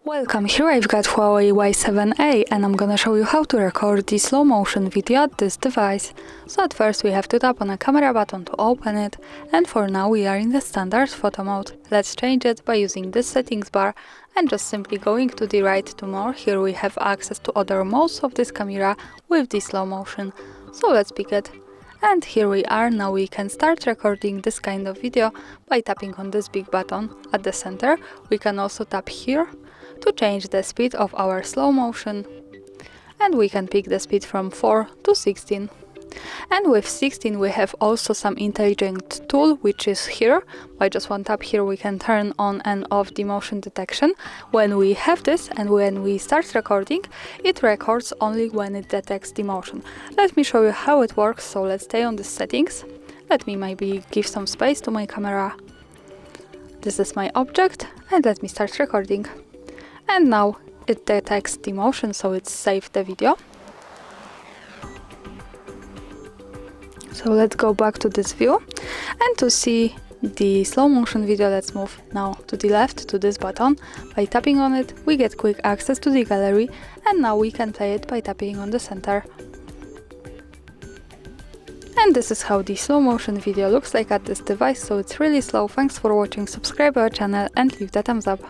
Welcome, here I've got HUAWEI Y7A and I'm gonna show you how to record the slow motion video at this device. So at first we have to tap on a camera button to open it, and for now we are in the standard photo mode. Let's change it by using this settings bar and just simply going to the right to more. Here we have access to other modes of this camera with the slow motion. So let's pick it. And here we are. Now we can start recording this kind of video by tapping on this big button at the center. We can also tap here to change the speed of our slow motion, and we can pick the speed from 4 to 16. And with 16 we have also some intelligent tool, which is here. By just one tap here we can turn on and off the motion detection. When we have this and when we start recording, it records only when it detects the motion. Let me show you how it works. So let's stay on the settings. Let me maybe give some space to my camera. This is my object, and let me start recording. And now it detects the motion, so it's saved the video. So let's go back to this view, and to see the slow motion video, let's move now to the left to this button. By tapping on it, we get quick access to the gallery, and now we can play it by tapping on the center. And this is how the slow motion video looks like at this device, so it's really slow. Thanks for watching, subscribe our channel and leave the thumbs up.